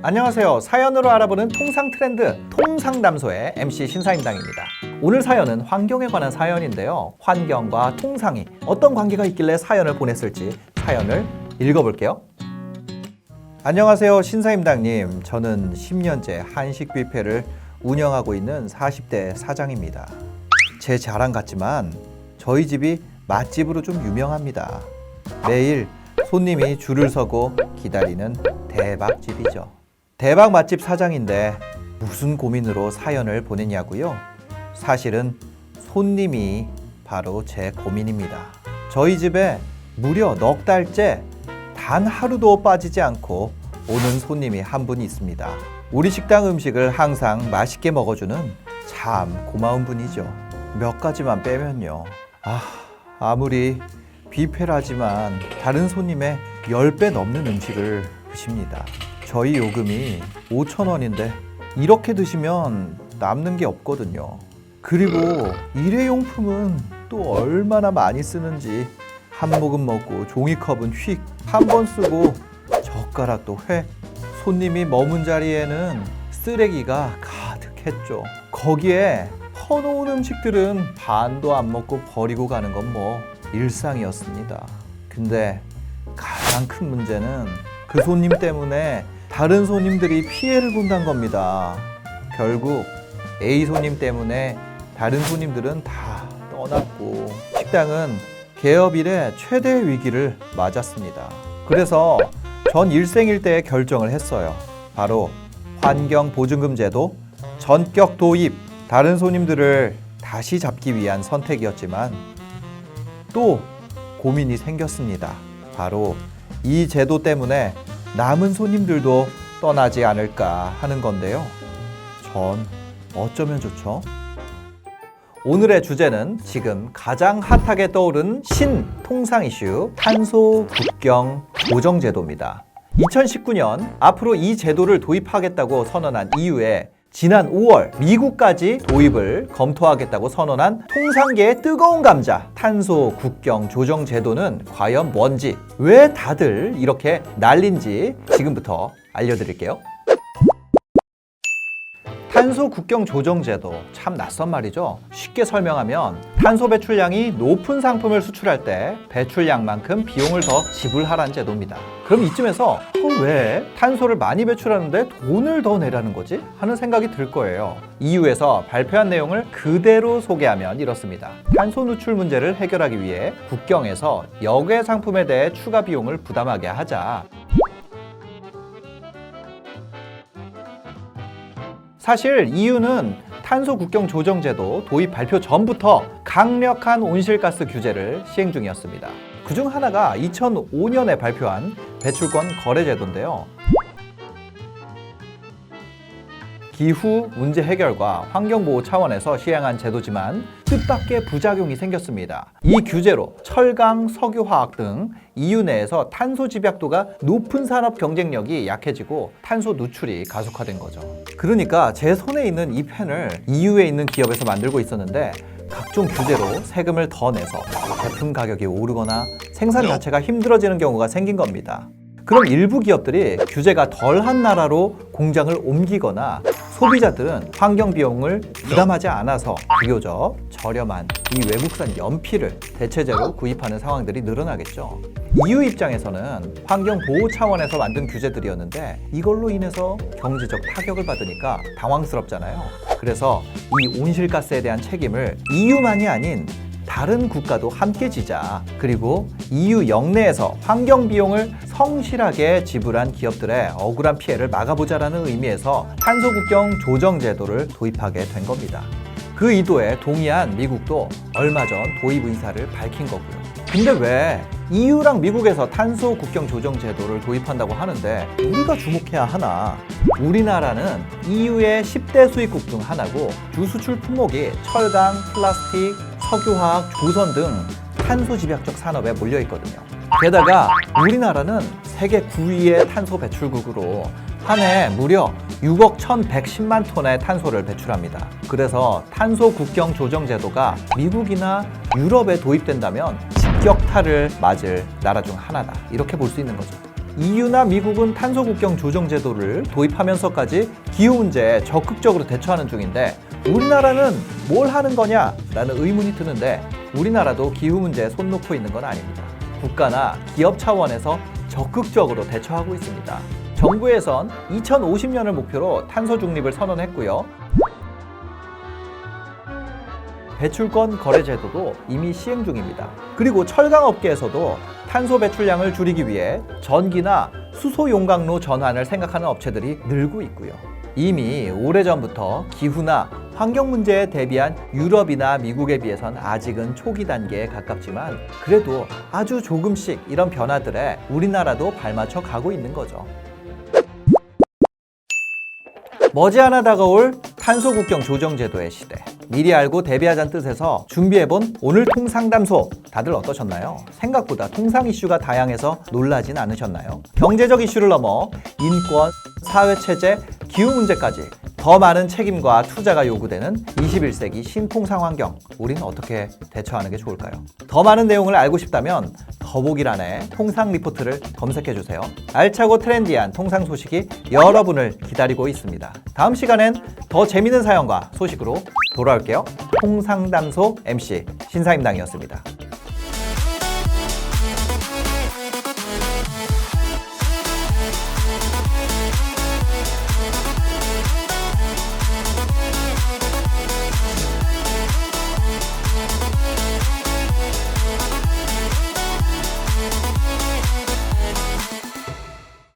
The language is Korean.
안녕하세요. 사연으로 알아보는 통상 트렌드 통상담소의 MC 신사임당입니다. 오늘 사연은 환경에 관한 사연인데요. 환경과 통상이 어떤 관계가 있길래 사연을 보냈을지 사연을 읽어볼게요. 안녕하세요. 신사임당님. 저는 10년째 한식 뷔페를 운영하고 있는 40대 사장입니다. 제 자랑 같지만 저희 집이 맛집으로 좀 유명합니다. 매일 손님이 줄을 서고 기다리는 대박집이죠. 대박 맛집 사장인데 무슨 고민으로 사연을 보냈냐고요? 사실은 손님이 바로 제 고민입니다. 저희 집에 무려 넉 달째 단 하루도 빠지지 않고 오는 손님이 한 분 있습니다. 우리 식당 음식을 항상 맛있게 먹어주는 참 고마운 분이죠. 몇 가지만 빼면요. 아무리 뷔페라지만 다른 손님의 10배 넘는 음식을 드십니다. 저희 요금이 5,000원인데 이렇게 드시면 남는 게 없거든요. 그리고 일회용품은 또 얼마나 많이 쓰는지 한 모금 먹고 종이컵은 휙 한 번 쓰고 젓가락도 획. 손님이 머문 자리에는 쓰레기가 가득했죠. 거기에 퍼놓은 음식들은 반도 안 먹고 버리고 가는 건 뭐 일상이었습니다. 근데 가장 큰 문제는 그 손님 때문에 다른 손님들이 피해를 본다는 겁니다. 결국 A 손님 때문에 다른 손님들은 다 떠났고 식당은 개업 이래 최대의 위기를 맞았습니다. 그래서 전 일생일대의 결정을 했어요. 바로 환경보증금 제도 전격 도입. 다른 손님들을 다시 잡기 위한 선택이었지만 또 고민이 생겼습니다. 바로 이 제도 때문에 남은 손님들도 떠나지 않을까 하는 건데요. 전 어쩌면 좋죠? 오늘의 주제는 지금 가장 핫하게 떠오른 신통상 이슈 탄소 국경 조정 제도입니다. 2019년 앞으로 이 제도를 도입하겠다고 선언한 이후에 지난 5월 미국까지 도입을 검토하겠다고 선언한 통상계의 뜨거운 감자 탄소 국경 조정 제도는 과연 뭔지, 왜 다들 이렇게 난린지 지금부터 알려드릴게요. 탄소 국경 조정 제도 참 낯선 말이죠. 쉽게 설명하면 탄소 배출량이 높은 상품을 수출할 때 배출량만큼 비용을 더 지불하라는 제도입니다. 그럼 이쯤에서 왜 탄소를 많이 배출하는데 돈을 더 내라는 거지? 하는 생각이 들 거예요. EU에서 발표한 내용을 그대로 소개하면 이렇습니다. 탄소 누출 문제를 해결하기 위해 국경에서 역외 상품에 대해 추가 비용을 부담하게 하자. 사실 EU는 탄소 국경 조정 제도 도입 발표 전부터 강력한 온실가스 규제를 시행 중이었습니다. 그중 하나가 2005년에 발표한 배출권 거래 제도인데요. 기후 문제 해결과 환경보호 차원에서 시행한 제도지만 뜻밖의 부작용이 생겼습니다. 이 규제로 철강, 석유화학 등 EU 내에서 탄소 집약도가 높은 산업 경쟁력이 약해지고 탄소 누출이 가속화된 거죠. 그러니까 제 손에 있는 이 펜을 EU에 있는 기업에서 만들고 있었는데 각종 규제로 세금을 더 내서 제품 가격이 오르거나 생산 자체가 힘들어지는 경우가 생긴 겁니다. 그럼 일부 기업들이 규제가 덜한 나라로 공장을 옮기거나 소비자들은 환경 비용을 부담하지 않아서 비교적 저렴한 이 외국산 연필을 대체재로 구입하는 상황들이 늘어나겠죠. EU 입장에서는 환경 보호 차원에서 만든 규제들이었는데 이걸로 인해서 경제적 타격을 받으니까 당황스럽잖아요. 그래서 이 온실가스에 대한 책임을 EU만이 아닌 다른 국가도 함께 지자. 그리고 EU 영내에서 환경 비용을 성실하게 지불한 기업들의 억울한 피해를 막아보자라는 의미에서 탄소 국경 조정 제도를 도입하게 된 겁니다. 그 의도에 동의한 미국도 얼마 전 도입 의사를 밝힌 거고요. 근데 왜 EU랑 미국에서 탄소 국경 조정 제도를 도입한다고 하는데 우리가 주목해야 하나? 우리나라는 EU의 10대 수입국 중 하나고 주 수출 품목이 철강, 플라스틱, 석유화학, 조선 등 탄소 집약적 산업에 몰려 있거든요. 게다가 우리나라는 세계 9위의 탄소 배출국으로 한 해 무려 6억 1,110만 톤의 탄소를 배출합니다. 그래서 탄소 국경 조정 제도가 미국이나 유럽에 도입된다면 직격탄을 맞을 나라 중 하나다. 이렇게 볼 수 있는 거죠. EU나 미국은 탄소 국경 조정 제도를 도입하면서까지 기후 문제에 적극적으로 대처하는 중인데 우리나라는 뭘 하는 거냐라는 의문이 드는데 우리나라도 기후 문제에 손 놓고 있는 건 아닙니다. 국가나 기업 차원에서 적극적으로 대처하고 있습니다. 정부에선 2050년을 목표로 탄소 중립을 선언했고요. 배출권 거래 제도도 이미 시행 중입니다. 그리고 철강 업계에서도 탄소 배출량을 줄이기 위해 전기나 수소 용광로 전환을 생각하는 업체들이 늘고 있고요. 이미 오래전부터 기후나 환경 문제에 대비한 유럽이나 미국에 비해선 아직은 초기 단계에 가깝지만 그래도 아주 조금씩 이런 변화들에 우리나라도 발맞춰 가고 있는 거죠. 머지않아 다가올 탄소 국경 조정 제도의 시대. 미리 알고 대비하자는 뜻에서 준비해본 오늘 통상담소 다들 어떠셨나요? 생각보다 통상 이슈가 다양해서 놀라진 않으셨나요? 경제적 이슈를 넘어 인권, 사회체제, 기후 문제까지 더 많은 책임과 투자가 요구되는 21세기 신통상 환경, 우리는 어떻게 대처하는 게 좋을까요? 더 많은 내용을 알고 싶다면 더보기란에 통상 리포트를 검색해주세요. 알차고 트렌디한 통상 소식이 여러분을 기다리고 있습니다. 다음 시간엔 더 재미있는 사연과 소식으로 돌아올게요. 통상담소 MC 신사임당이었습니다.